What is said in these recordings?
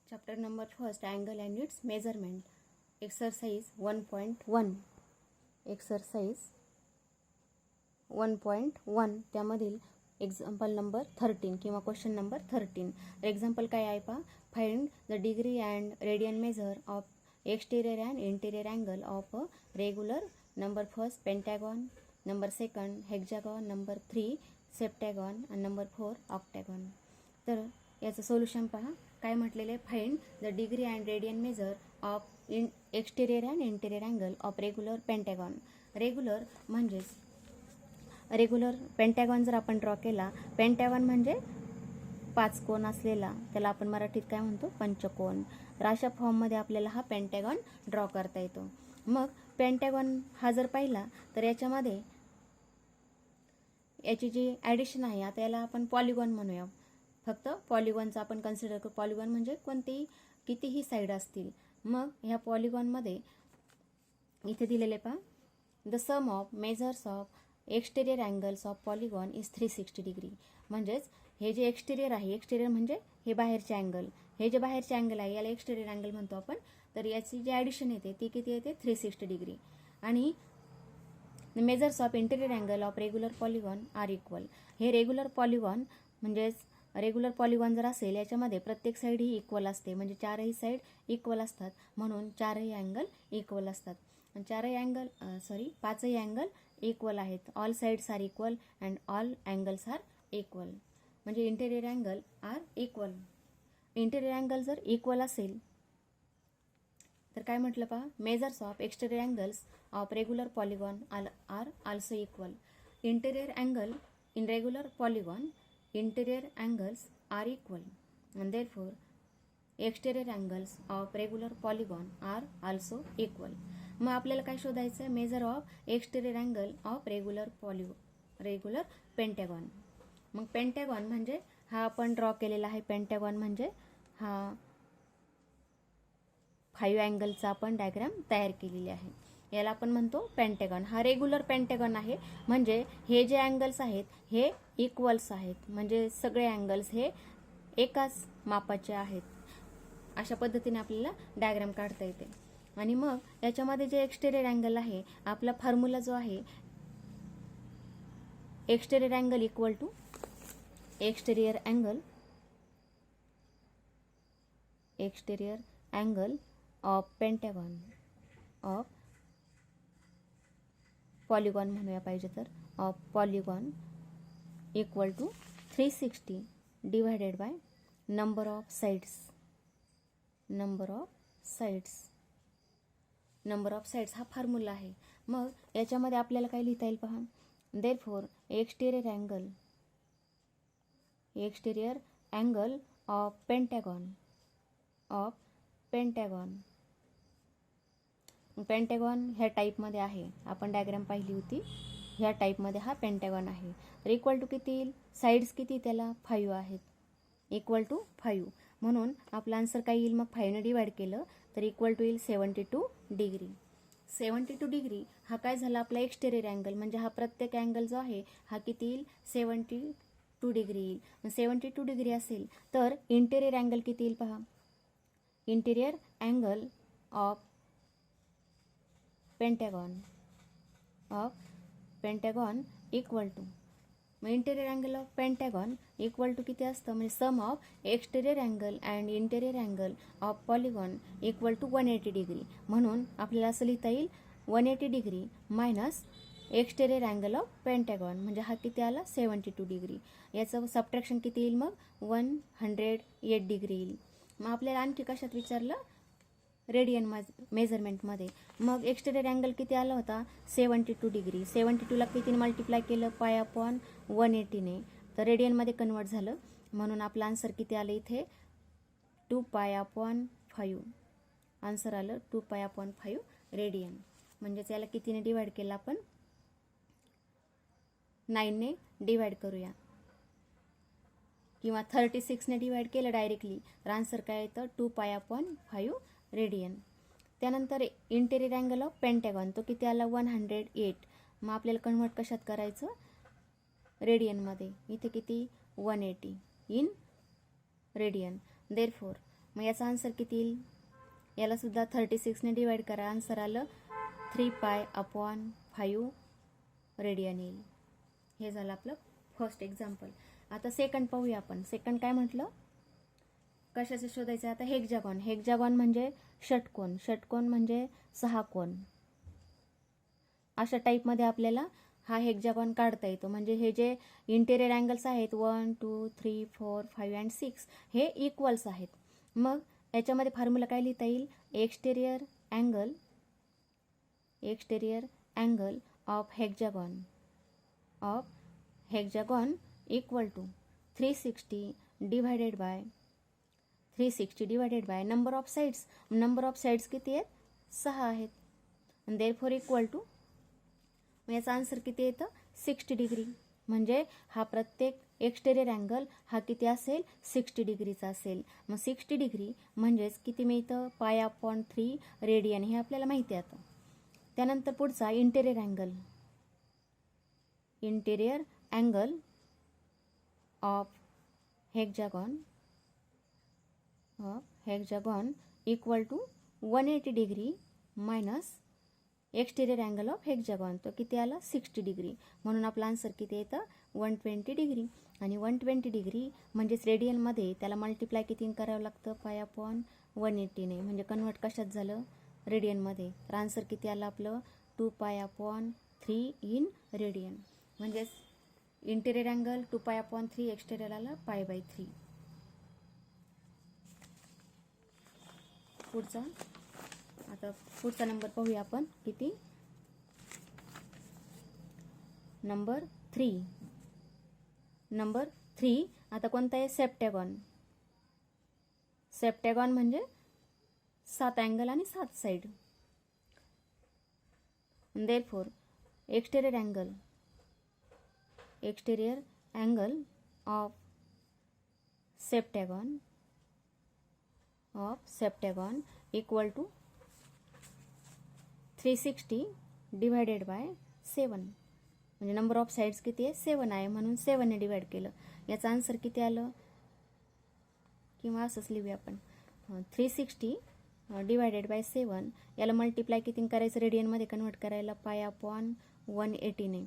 Chapter number first, angle and its measurement. Exercise 1.1. Exercise 1.1 त्यामधील example number 13 किंवा question number 13. Example काय आहे पहा. Find the degree and radian measure of exterior and interior angle of a regular. Number first Pentagon, number second hexagon, number 3 सेप्टॅगॉन आणि number 4 octagon. तर याचं solution पहा. काय म्हटलेलं आहे. Find the degree and radian measure of exterior and interior angle of regular Pentagon. Regular म्हणजेच regular Pentagon जर आपण ड्रॉ केला, पेंटॅगॉन म्हणजे 5 कोन असलेला, त्याला आपण मराठीत काय म्हणतो, पंचकोन. तर अशा फॉर्ममध्ये आपल्याला हा पेंटॅगॉन ड्रॉ करता येतो. मग पेंटॅगॉन हा जर पाहिला तर याच्यामध्ये याची जी ॲडिशन आहे, आता याला आपण पॉलिगॉन म्हणूया. फक्त पॉलिगॉनचा आपण कन्सिडर करू. पॉलिगॉन म्हणजे कोणतेही कितीही साईड असतील. मग ह्या पॉलिगॉनमध्ये इथे दिलेले पहा. The sum of measures of exterior angles of polygon is 360 degree. म्हणजेच हे जे एक्सटेरियर आहे, एक्सटेरियर म्हणजे हे बाहेरचे अँगल, हे जे बाहेरचे अँगल आहे याला एक्सटेरियर अँगल म्हणतो आपण. तर याची जी ॲडिशन येते ती किती येते, 360 डिग्री. आणि measures of interior angle of regular polygon are equal. हे रेग्युलर पॉलिगॉन म्हणजेच रेग्युलर पॉलिगॉन जर असेल याच्यामध्ये प्रत्येक साईड ही इक्वल असते, म्हणजे चारही साईड इक्वल असतात, म्हणून चारही अँगल इक्वल असतात. आणि पाचही अँगल इक्वल आहेत. All sides are equal and all angles are equal. म्हणजे interior angle are equal. Interior angle जर इक्वल असेल तर काय म्हटलं पहा. Measures of exterior angles of regular polygon are also equal. Interior angle in regular polygon, interior angles are equal and therefore exterior angles of regular polygon are also equal. मग आपल्याला काय शोधायचं, measure of exterior angle of regular Pentagon. मग Pentagon म्हणजे हा आपण draw केलेला आहे. पेंटॅगॉन म्हणजे हा 5 अँगलचा आपण डायग्राम तयार केलेली आहे. याला आपण म्हणतो पेंटॅगॉन. हा रेग्युलर पेंटॅगॉन आहे, म्हणजे हे जे अँगल्स आहेत हे इक्वल्स आहेत, म्हणजे सगळे अँगल्स हे एकाच मापाचे आहेत. अशा पद्धतीने आपल्याला डायग्राम काढता येते. आणि मग याच्यामध्ये जे एक्सटेरियर अँगल आहे, आपला फॉर्म्युला जो आहे, exterior angle equal to exterior angle of pentagon of polygon म्हणूया पाहिजे तर, of polygon equal to 360 divided by number of sides. Number of sides हा फॉर्म्युला आहे. मग याच्यामध्ये आपल्याला काय लिहिता येईल पहा. Therefore exterior angle of pentagon ह्या टाईपमध्ये आहे. आपण डायग्राम पाहिली होती, ह्या टाईपमध्ये हा पेंटॅगॉन आहे. तर इक्वल टू किती येईल, साईड्स किती त्याला 5 आहेत, इक्वल टू 5. म्हणून आपला आन्सर काय येईल, मग 5 ने डिवाइड केलं तर इक्वल टू येईल 72 डिग्री. 72 डिग्री हा काय झाला, आपला एक्सटेरियर अँगल. म्हणजे हा प्रत्येक अँगल जो आहे हा किती येईल, 72 डिग्री येईल. मग 72 डिग्री असेल तर इंटेरियर अँगल किती येईल पहा. Interior angle of pentagon equal to, मग interior angle of pentagon equal to किती असतं, म्हणजे sum of exterior angle and interior angle of polygon equal to 180 degree. म्हणून आपल्याला असं लिहिता येईल 180 degree minus exterior angle of pentagon, म्हणजे हा किती आला, 72 डिग्री. याचं सबट्रॅक्शन किती येईल, मग 108 डिग्री येईल. मग आपल्याला आणखी कशात विचारलं, रेडियन मेजरमेंटमध्ये. मग एक्सटेरियर अँगल किती आला होता, 72 डिग्री. 72ला कितीने मल्टिप्लाय केलं, π/180 ने, तर रेडियनमध्ये कन्वर्ट झालं. म्हणून आपलं आन्सर किती आलं इथे, 2π/5. आन्सर आलं 2π/5 रेडियन. म्हणजेच याला कितीने डिवाइड केलं आपण, 9 ने डिवाइड करूया, किंवा 36 ने डिवाइड केलं डायरेक्टली तर आन्सर काय येतं, 2π/5 रेडियन. त्यानंतर इंटेरियर अँगल ऑफ पेंटॅगॉन तो किती आला, 108. मग आपल्याला कन्वर्ट कशात करायचं, रेडियनमध्ये. इथे किती, 180 इन रेडियन. देअरफॉर मग याचा आन्सर किती येईल? याला सुद्धा 36ने डिवाइड करा, आन्सर आलं 3π/5 रेडियन येईल. हे झालं आपलं फर्स्ट एक्झाम्पल. आता सेकंड पाहूया आपण. सेकंड काय म्हटलं, कशाचं शोधायचं? आता हेक्झागॉन. हेक्झागॉन म्हणजे षटकोन. षटकोन म्हणजे 6 कोन. अशा टाईपमध्ये आपल्याला हा हेक्झागॉन काढता येतो. म्हणजे हे जे इंटेरियर अँगल्स आहेत 1 2 3 4 5 अँड 6 हे इक्वल्स आहेत. मग याच्यामध्ये फॉर्म्युला काय लिहिता येईल? Exterior angle of hexagon equal to 360 divided by number of sides. Number of sides किती आहेत? 6 आहेत. आणि देअरफॉर इक्वल टू, याचा आन्सर किती येतं? 60 डिग्री. म्हणजे हा प्रत्येक एक्सटेरियर अँगल हा किती असेल? 60 डिग्रीचा असेल. मग 60 डिग्री म्हणजेच किती मिळतं? π/3 रेडियन. हे आपल्याला माहिती आहे आता. त्यानंतर पुढचा interior angle of hexagon equal to 180 degree minus exterior angle of hexagon. तो किती आला? 60 डिग्री. म्हणून आपला आन्सर किती येतं? 120 डिग्री. आणि 120 डिग्री म्हणजेच रेडियनमध्ये त्याला मल्टिप्लाय किती करावं लागतं? π/180 ने. म्हणजे कन्वर्ट कशात झालं? रेडियनमध्ये. तर आन्सर किती आलं आपलं? 2π/3 इन रेडियन. म्हणजेच इंटेरियर अँगल 2π/3, एक्सटेरियर आला π/3. पुढचा नंबर पाहूया आपण. किती? नंबर 3. आता कोणता आहे? सेप्टॅगॉन म्हणजे 7 अँगल आणि 7 side. Therefore exterior angle of septagon equal to 360 divided by 7. म्हणजे नंबर ऑफ साइड्स किती आहे? 7 आहे. म्हणून 7 ने डिवाइड केलं. याचा आन्सर किती आलं? किंवा असंच लिहूया आपण. 360 डिवायडेड बाय 7. याला मल्टिप्लाय किती करायचं? रेडियनमध्ये कन्वर्ट करायला π/180 ने.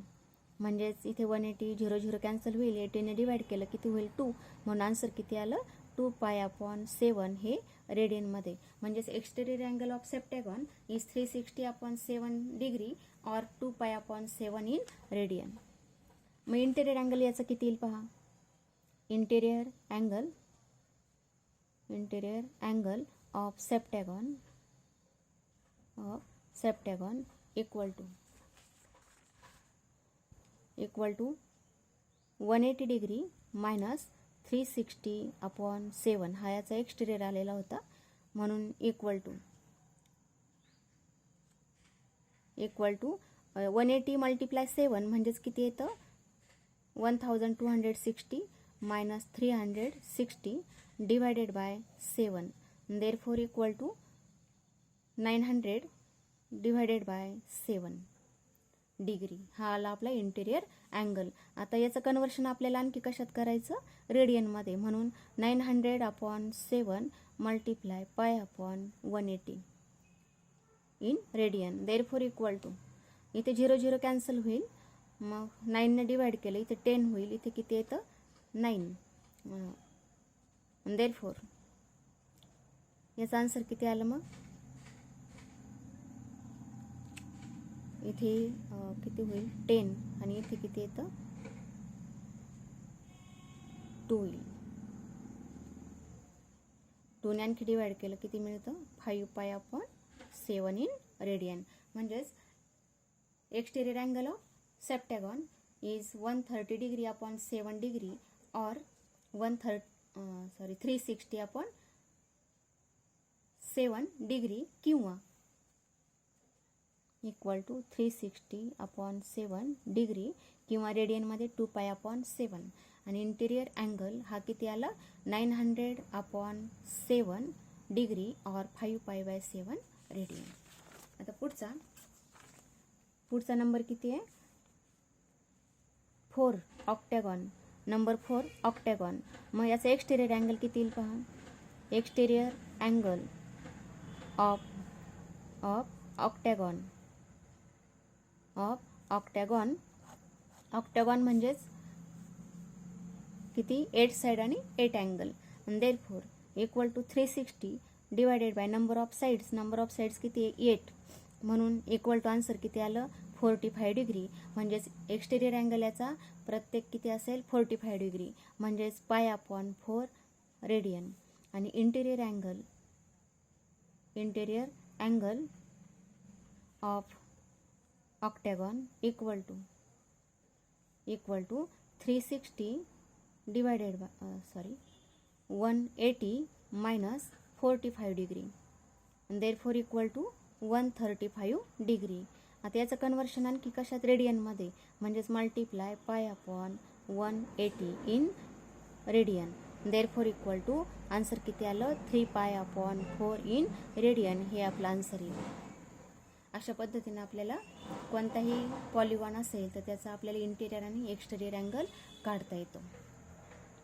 म्हणजेच इथे 180 0 0 कॅन्सल होईल. 80 ने डिवाइड केलं किती होईल? 2. म्हणून आन्सर किती आलं? 2π/7 हे रेडियनमध्ये. म्हणजेच exterior angle of septagon is 360/7 degree और 2π/7 इन रेडियन. मग इंटेरियर अँगल याचं किती येईल पहा. Interior angle of septagon equal to 180 degree minus 360/7. हा याचा एक्सटेरियर आलेला होता. म्हणून इक्वल टू 180 मल्टिप्लाय 7 म्हणजेच किती येतं? 1260 minus 360 divided by 7. Therefore equal to 900 divided by 7 degree. हा आला आपला इंटेरियर अँगल. आता याचं कन्वर्शन आपल्याला आणखी कशात करायचं? रेडियनमध्ये. म्हणून 900/7 multiply π/180 in radian. Therefore equal to, इथे 0 0 कॅन्सल होईल. मग 9 ने डिवाइड केलं. इथे 10 होईल. इथे किती येतं? 9. देअरफॉर याचा आन्सर किती आलं? मग इथे किती होईल? 10. आणि इथे किती येतं? 2 होईल. 2 ने आणखी डिवाइड केलं किती मिळतं? 5π/7 इन रेडियन. म्हणजेच exterior angle of septagon is 130 डिग्री/7 डिग्री और 360/7 डिग्री किंवा इक्वल टू 360/7 डिग्री किंवा रेडियनमध्ये 2π/7. आणि इंटेरियर अँगल हा किती आला? 900/7 डिग्री और 5π/7 रेडियन. आता पुढचा नंबर किती आहे? 4 ऑक्टॅगॉन. Number 4 octagon. मग याचा एक्सटेरियर अँगल किती येईल पहा. Exterior angle of octagon octagon म्हणजेच किती 8 साइड आणि 8 angle. Therefore equal to 360 divided by number of sides किती आहे 8, म्हणून इक्वल टू आन्सर किती आलं 45 डिग्री. म्हणजेच एक्सटेरियर अँगल याचा प्रत्येक किती असेल 45 डिग्री, म्हणजेच π/4 रेडियन. आणि interior angle of octagon equal to 360 divided by 180 minus 45 degree. Therefore equal to 135 degree. आता याचं कन्वर्शन आणखी कशात रेडियनमध्ये, म्हणजेच multiply π/180 in radian. Therefore equal to answer किती आलं 3π/4 इन रेडियन, हे आपलं आन्सर येईल. अशा पद्धतीने आपल्याला कोणताही पॉलिगॉन असेल तर त्याचा आपल्याला इंटेरियर आणि एक्सटेरियर अँगल काढता येतो.